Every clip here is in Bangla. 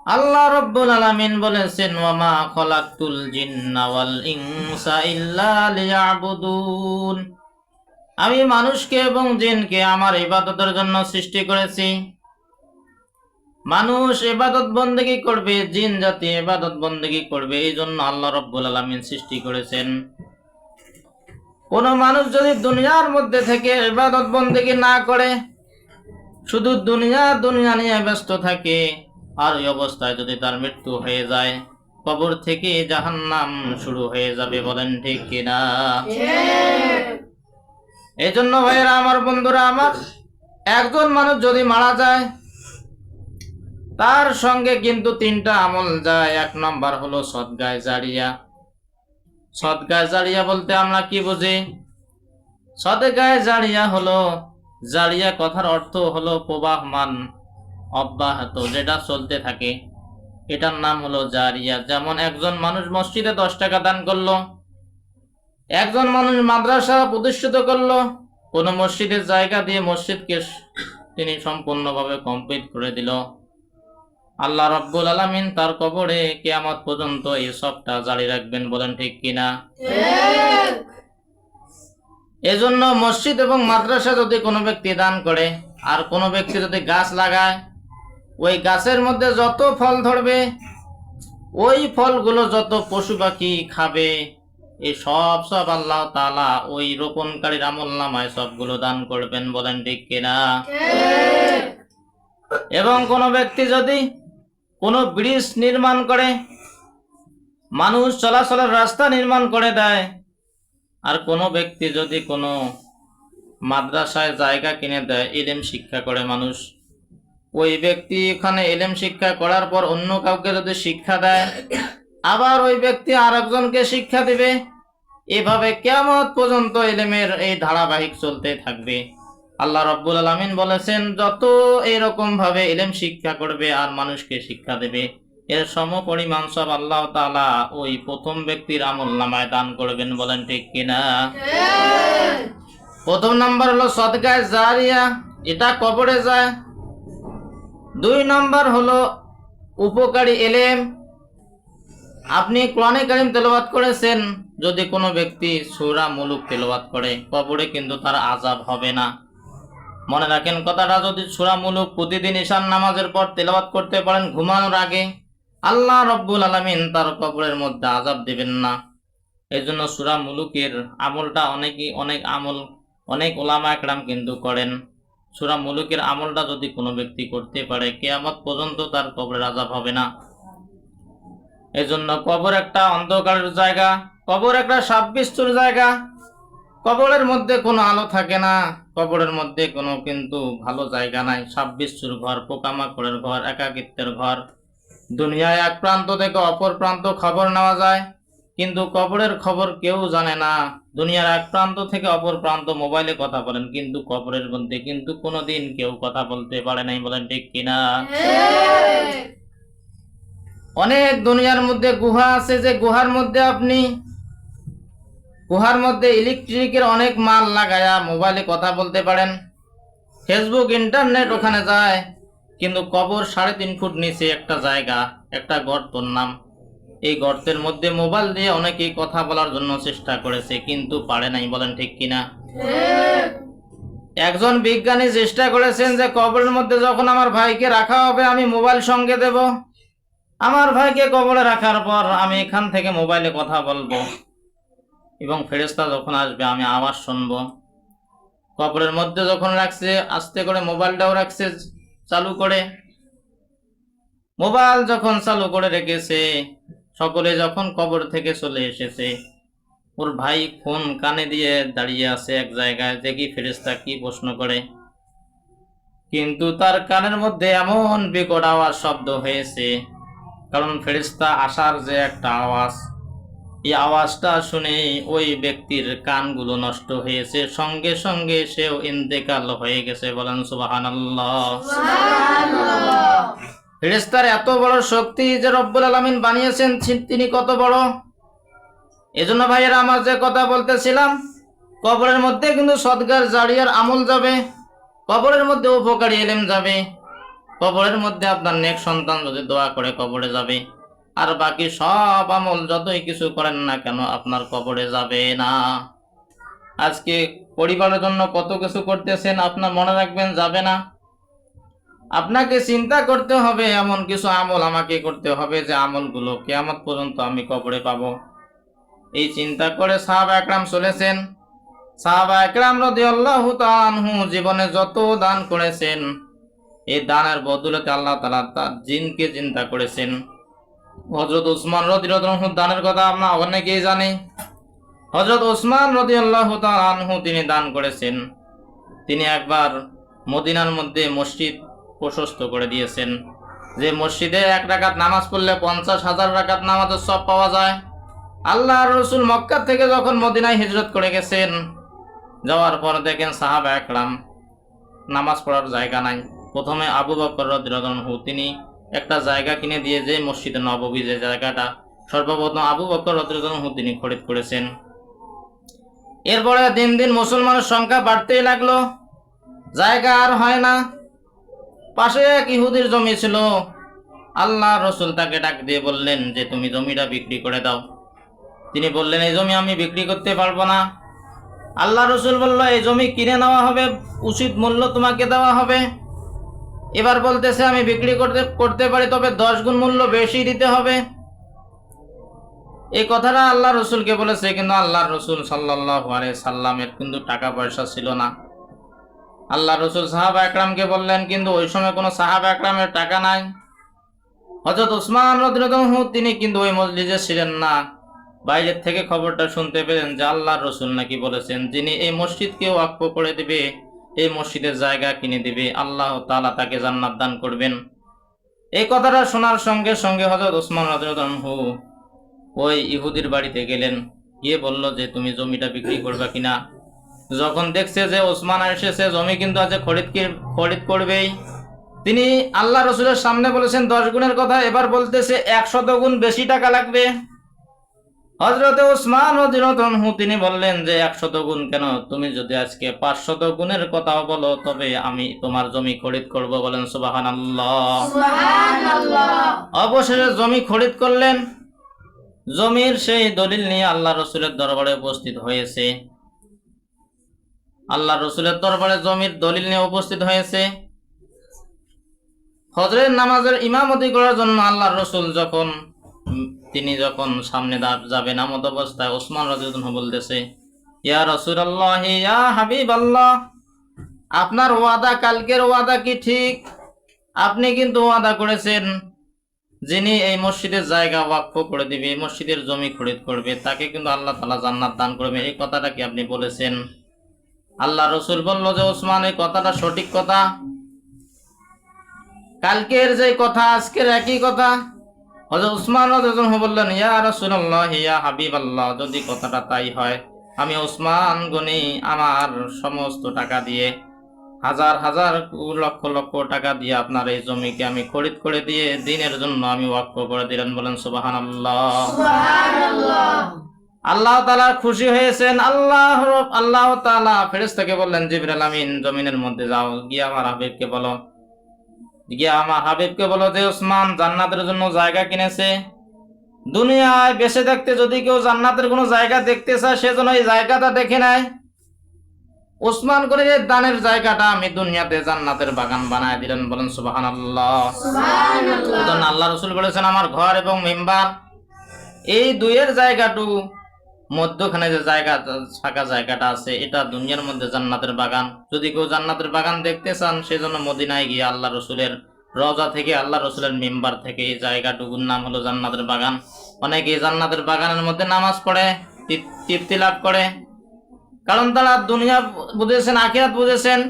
আল্লাহ রাব্বুল আলামিন বলেছেন, ওয়া মা খালাকতুল জিন্না ওয়াল ইনসা ইল্লা লিয়াবুদুন। আমি মানুষকে এবং জিনকে আমার ইবাদতের জন্য সৃষ্টি করেছি। মানুষ ইবাদত বন্দেগী করবে, জিন জাতি ইবাদত বন্দেগী করবে, এই জন্য আল্লাহ রাব্বুল আলামিন সৃষ্টি করেছেন। কোন মানুষ যদি দুনিয়ার মধ্যে থেকে ইবাদত বন্দেগী না করে, শুধু দুনিয়া দুনিয়া নিয়ে ব্যস্ত থাকে, আর এই অবস্থায় যদি তার মৃত্যু হয়ে যায়, কবর থেকে জাহান্নাম শুরু হয়ে যাবে। বলেন ঠিক কিনা? এই জন্য ভাইয়েরা আমার, বন্ধুরা আমার, একজন মানুষ যদি মারা যায়, তার সঙ্গে কিন্তু তিনটা আমল যায়। এক নম্বর হলো সদকায়ে জারিয়া। সদকায়ে জারিয়া বলতে আমরা কি বুঝি? সদকায়ে জারিয়া হলো, জারিয়া কথার অর্থ হলো প্রবাহমান, অব্যাহত, যেটা চলতে থাকে, এটার নাম হলো জারিয়া। যেমন একজন মানুষ মসজিদে 10 টাকা দান করলো, একজন মানুষ মাদ্রাসা প্রতিষ্ঠিত করলো, কোন মসজিদের জায়গা দিয়ে মসজিদকে তিনি সম্পূর্ণভাবে কমপ্লিট করে দিল, আল্লাহ রাব্বুল আলামিন তার কবরে কিয়ামত পর্যন্ত এই সবটা জারি রাখবেন। বলেন ঠিক কিনা? এজন্য মসজিদ এবং মাদ্রাসা যদি কোনো ব্যক্তি দান করে, আর কোনো ব্যক্তি যদি গাছ লাগায়, ওই গাছের মধ্যে যত ফল ধরবে, ওই ফলগুলো যত পশু পাখি খাবে, এই সব সব আল্লাহ তাআলা ওই রোপণকারীর আমলনামায় সবগুলো দান করবেন। বলেন ঠিক কিনা? এবং কোনো ব্যক্তি যদি কোনো ব্রিজ নির্মাণ করে, মানুষ চলাচলের রাস্তা নির্মাণ করে দেয়, আর কোনো ব্যক্তি যদি কোনো মাদ্রাসায় জায়গা কিনে দেয়, ইলম শিক্ষা করে মানুষ, ওই ব্যক্তি এখানে ইলম শিক্ষা করার পর অন্য কাউকে যদি শিক্ষা দেয়, আবার ওই ব্যক্তি আরেকজনকে শিক্ষা দিবে, এভাবে কিয়ামত পর্যন্ত ইলমের এই ধারাবাহিক চলতে থাকবে। আল্লাহ রাব্বুল আলামিন বলেছেন, যত এরকম ভাবে ইলম শিক্ষা করবে আর মানুষকে শিক্ষা দেবে, এর সমপরিমাণ সব আল্লাহ তাআলা ওই প্রথম ব্যক্তির আমলনামায় দান করবেন। বলেন ঠিক কিনা? প্রথম নাম্বার হলো সদকায়ে জারিয়া, এটা কবরে যায়। 2 নাম্বার হলো উপকারী ইলম। আপনি কোরআনে কারীম তেলাওয়াত করেছেন, যদি কোনো ব্যক্তি সূরা মুলুক তেলাওয়াত করে, কবরে কিন্তু তার আযাব হবে না। মনে রাখেন কথাটা, যদি সূরা মুলুক প্রতিদিন ঈশান নামাজের পর তেলাওয়াত করতে পারেন ঘুমানোর আগে, আল্লাহ রাব্বুল আলামিন তার কবরের মধ্যে আযাব দিবেন না। এজন্য সূরা মুলুকের আমলটা অনেক উলামা একরাম কিন্তু করেন। সূরা মুলুকের আমলটা যদি কোনো ব্যক্তি করতে পারে, কিয়ামত পর্যন্ত তার কবরের আযাব হবে না। এজন্য কবর একটা অন্ধকারের জায়গা, কবর একটা সাববিচ্ছুর জায়গা, কবরের মধ্যে কোনো আলো থাকে না, কবরের মধ্যে কোনো কিন্তু ভালো জায়গা নাই। সাববিচ্ছুর ঘর, পোকামাকড়ের ঘর, একাকিত্বের ঘর। দুনিয়ায় এক প্রান্ত থেকে অপর প্রান্ত খবর নেওয়া যায়, কিন্তু কবরের খবর কেউ জানে না। দুনিয়ার এক প্রান্ত থেকে অপর প্রান্ত মোবাইলে কথা বলেন, কিন্তু কবরের মধ্যে কিন্তু কোনোদিন কেউ কথা বলতে পারে নাই। বলেন ঠিক কিনা? অনেক দুনিয়ার মধ্যে গুহা আছে, যে গুহার মধ্যে ইলেকট্রিকের অনেক মাল লাগায়া মোবাইলে কথা বলতে পারেন, ফেসবুক, ইন্টারনেট ওখানে যায়, কিন্তু কবর 3.5 ফুট নিচে একটা জায়গা, একটা গর্তর নাম। এই গর্তের মধ্যে মোবাইল দিয়ে অনেকেই কথা বলার জন্য চেষ্টা করেছে, কিন্তু পারে নাই। বলেন ঠিক কিনা? একজন বিজ্ঞানী চেষ্টা করেছেন যে কবরের মধ্যে যখন আমার ভাইকে রাখা হবে, আমি মোবাইল সঙ্গে দেব, আমার ভাইকে কবরে রাখার পর আমি এখান থেকে মোবাইলে কথা বলবো, এবং ফেরেশতা যখন আসবে আমি আওয়াজ শুনবো। কবরের মধ্যে যখন রাখছে, আস্তে করে মোবাইলটাও রাখছে চালু করে। মোবাইল যখন চালু করে রেখেছে, সকলে যখন কবর থেকে চলে এসেছে, ওর ভাই ফোন কানে দিয়ে দাঁড়িয়ে আছে এক জায়গায়, দেখি ফেরেশতা কি প্রশ্ন করে। কিন্তু তার কানের মধ্যে এমন বিকট আওয়াজ শব্দ হয়েছে, কারণ ফেরেশতা আসার যে একটা আওয়াজ, এই আওয়াজটা শুনে ওই ব্যক্তির কানগুলো নষ্ট হয়েছে, সঙ্গে সঙ্গে সেও ইন্তেকাল হয়ে গেছে। বলেন সুবহানাল্লাহ। ফেরেশতার এত বড় শক্তি যে রব্বুল আলামিন বানিয়েছেন, তিনি কত বড়। এজন্য ভাইয়েরা আমার, যে কথা বলতেছিলাম, কবরের মধ্যে কিন্তু সদকার জারিয়ার আমল যাবে, কবরের মধ্যে উপকারী ইলম যাবে। কবরের মধ্যে আপনার নেক সন্তান যদি দোয়া করে কবরে যাবে, আর বাকি সব আমল যতই কিছু করেন না কেন আপনার কবরে যাবে না। আজকে পরিবারের জন্য কত কিছু করতেছেন, আপনার মনে রাখবেন যাবে না। আপনাকে চিন্তা করতে হবে এমন কিছু আমল আমাকে করতে হবে যে আমলগুলো কিয়ামত পর্যন্ত আমি কবরে পাবো। এই চিন্তা করে সাহাবা একরাম চলেছেন। সাহাবা একরাম রাদিয়াল্লাহু তাআলা আনহু জীবনে যত দান করেছেন, এই দানের বদৌলতে আল্লাহ তাআলা তার জিনকে চিন্তা করেছেন। হযরত উসমান রাদিয়াল্লাহু আনহু দানের কথা আমরা অনেকেই জানি। হযরত উসমান রাদিয়াল্লাহু তাআলা আনহু তিনি দান করেছেন। তিনি একবার মদিনার মধ্যে মসজিদ প্রশস্ত করে দিয়েছেন, যে মসজিদে 1 রাকাত নামাজ পড়লে 50,000 রাকাত নামাজের সওয়াব পাওয়া যায়। আল্লাহর রাসূল মক্কা থেকে যখন মদিনায় হিজরত করে গেছেন, যাওয়ার পর দেখেন সাহাবা একরাম নামাজ পড়ার জায়গা নাই। প্রথমে আবু বকর রাদিয়াল্লাহু আনহু তিনি একটা জায়গা কিনে দিয়ে, যে মসজিদে নববী যে জায়গাটা সর্বপ্রথম আবু বকর রাদিয়াল্লাহু আনহু তিনি খরিদ করেছেন। এরপরে দিন দিন মুসলমানের সংখ্যা বাড়তেই লাগলো, জায়গা আর হয় না। পাশে এক ইহুদির জমি ছিল। আল্লাহ রসুল তাকে ডাক দিয়ে বললেন যে তুমি জমিটা বিক্রি করে দাও। তিনি বললেন এই জমি আমি বিক্রি করতে পারবো না। আল্লাহ রসুল বলল এই জমি কিনে নেওয়া হবে, উচিত মূল্য তোমাকে দেওয়া হবে। এবার বলতেছে আমি বিক্রি করতে পারি, তবে 10 গুণ মূল্য বেশি দিতে হবে। এই কথাটা আল্লাহ রসুলকে বলেছে, কিন্তু আল্লাহ রসুল সাল্লাল্লাহু আলাইহি সাল্লামের কিন্তু টাকা পয়সা ছিল না। আল্লাহ রসুল সাহাবা একরামকে বললেন, কিন্তু ওই সময় কোনো সাহাবা একরামের টাকা নাই। হযরত উসমান রাদিয়াল্লাহু আনহু তিনি কিন্তু ওই মজলিসে ছিলেন না। বাইরের থেকে খবরটা শুনতে পেলেন যে আল্লাহর রসুল নাকি বলেছেন যিনি এই মসজিদকে ওয়াকফ করে দিবে, এই মসজিদের জায়গা কিনে দিবে, আল্লাহ তাআলা তাকে জান্নাত দান করবেন। এই কথাটা শোনার সঙ্গে সঙ্গে হযরত উসমান রাদিয়াল্লাহু আনহু ওই ইহুদির বাড়িতে গেলেন, গিয়ে বলল যে তুমি জমিটা বিক্রি করবে কিনা। যখন দেখছে যে ওসমান এসেছে, জমি কিন্তু আছে খরিদ করবেই, তিনি আল্লাহ রসুলের সামনে বলেছেন 10 গুণের কথা, এবার বলতেছে 100 গুণ বেশি টাকা লাগবে। হযরতে ওসমান রাদিয়াল্লাহু আনহু তিনি বললেন যে 100 গুণ কেন, তুমি যদি আজকে 500 গুণের কথাও বলো তবে আমি তোমার জমি খরিদ করব। বলেন সুবহানাল্লাহ। সুবহানাল্লাহ। অবশেষে জমি খরিদ করলেন। জমির সেই দলিল নিয়ে আল্লাহ রসুলের দরবারে উপস্থিত হয়েছে। আল্লাহ রসুলের দরবারে জমির দলিল নিয়ে উপস্থিত হয়েছে। ফজরের নামাজের ইমামতি করার জন্য আল্লাহ রসুল তিনি যখন সামনে যাবেন, এমত অবস্থায় ওসমান রাদিয়াল্লাহু আনহু বলতেছে, ইয়া রাসূলুল্লাহ, ইয়া হাবিবাল্লাহ, আপনার ওয়াদা, কালকের ওয়াদা কি ঠিক? আপনি কিন্তু ওয়াদা করেছেন যিনি এই মসজিদের জায়গা ওয়াকফ করে দিবে, মসজিদের জমি খরিদ করবে, তাকে কিন্তু আল্লাহ তাআলা জান্নাত দান করবে। এই কথাটা কি আপনি বলেছেন? আল্লাহ রসুল বলল যে ওসমান, এই কথাটা সঠিক কথা। কালকের যে কথা আজকের একই কথা। হযরত উসমান রাদিয়াল্লাহু আনহু বললেন, ইয়া রাসূলুল্লাহ, ইয়া হাবিবাল্লাহ, যদি কথাটা তাই হয়, আমি ওসমান গনি আমার সমস্ত টাকা দিয়ে, হাজার হাজার লক্ষ লক্ষ টাকা দিয়ে আপনার এই জমিকে আমি খরিদ করে দিয়ে দ্বীনের জন্য আমি ওয়াকফ করে দিলেন। বলেন সুবহানাল্লাহ। সুবহানাল্লাহ। আল্লাহ তাআলা খুশি হয়েছেন। আল্লাহ তাআলা ফেরেশতাকে বললেন, জিবরাইল আমিন, জমিনের মধ্যে যাও, গিয়ে আমার হাবিবকে বলো যে ওসমান জান্নাতের জন্য জায়গা কিনেছে। দুনিয়ায় বেঁচে থাকতে যদি কেউ জান্নাতের কোনো জায়গা দেখতে চায়, সেজন্য এই জায়গাটা দেখে নেয়। ওসমান করে যে দানের জায়গাটা আমি দুনিয়াতে জান্নাতের বাগান বানায় দিলেন। বলেন সুবহানাল্লাহ। সুবহানাল্লাহ। আল্লাহ রাসূল বলেছেন, আমার ঘর এবং মিম্বার এই দুইয়ের জায়গাটুকু মধ্যখানে যে ফাঁকা জায়গাটা আছে, এটা দুনিয়ার মধ্যে জান্নাতের বাগান। যদি কেউ জান্নাতের বাগান দেখতে চান, সেজন্য মদিনায় গিয়ে আল্লাহ রসুলের রওজা থেকে, আল্লাহ রসুলের মিম্বার থেকে, এই জায়গাটুকুর নাম হলো জান্নাতের বাগান। অনেকে জান্নাতের বাগানের মধ্যে নামাজ পড়ে, তৃপ্তি লাভ করে, কারণ তারা দুনিয়া বুঝেছেন, আখিরাত বুঝেছেন,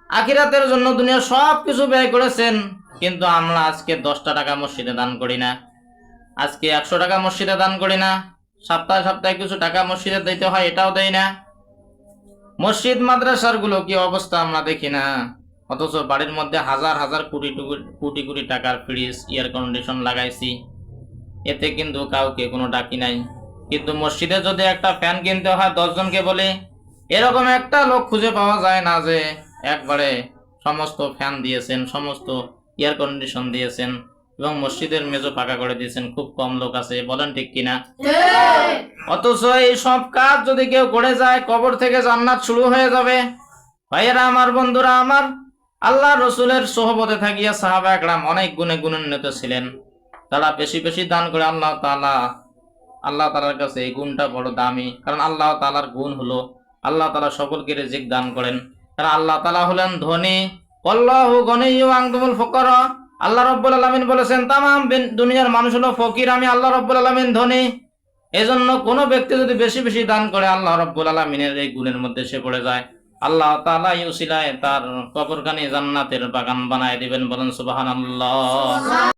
আখিরাতের জন্য দুনিয়ার সব কিছু ব্যয় করেছেন। কিন্তু আমরা আজকে 10 টাকা মসজিদে দান করি না, আজকে 100 টাকা মসজিদে দান করি না, সপ্তাহে সপ্তাহে কিছু টাকা মসজিদে দিতে হয়, এটাও দেয় না। মসজিদ মাদ্রাসার গুলো কি অবস্থা আমরা দেখি না, অথচ বাড়ির মধ্যে হাজার হাজার কোটি টাকার ফ্রিজ, এয়ার কন্ডিশন লাগাইছি, এতে কিন্তু কাউকে কোনো ডাকি নাই। কিন্তু মসজিদে যদি একটা ফ্যান কিনতে হয় 10 জনকে বলে, এরকম একটা লোক খুঁজে পাওয়া যায় না যে একবারে সমস্ত ফ্যান দিয়েছেন, সমস্ত এয়ার কন্ডিশন দিয়েছেন এবং মসজিদের মেজো পাকা করে দিয়েছেন, খুব কম লোক আছে, বলেন ঠিক কিনা? অথচ এই সব কাজ যদি কেউ করে যায়, কবর থেকে জান্নাত শুরু হয়ে যাবে। ভাইয়েরা আমার, বন্ধুরা আমার, আল্লাহ রসুলের সোহবতে থাকিয়া সাহাবা একরাম অনেক গুণে গুণান্বিত ছিলেন। তারা বেশি বেশি দান করে আল্লাহ তাআলার কাছে এই গুণটা বড় দামি। কারণ আল্লাহ তাআলার গুণ হলো আল্লাহ তাআলা সকলকে রিজিক দান করেন। কারণ আল্লাহ তাআলা হলেন ধনী, আল্লাহু গনিয়্যুন ওয়া আনতুমুল ফুকারা। আল্লাহ রাব্বুল আলামিন বলেছেন, তামাম দুনিয়ার মানুষ হলো ফকির, আমি আল্লাহ রাব্বুল আলামিন ধনী। এজন্য কোনো ব্যক্তি যদি বেশি বেশি দান করে, আল্লাহ রাব্বুল আলামিনের এই গুণের মধ্যে সে পড়ে যায়, আল্লাহ তাআলা এই উসিলায় তার কবরখানি জান্নাতের বাগান বানায় দিবেন। বলেন সুবহানাল্লাহ।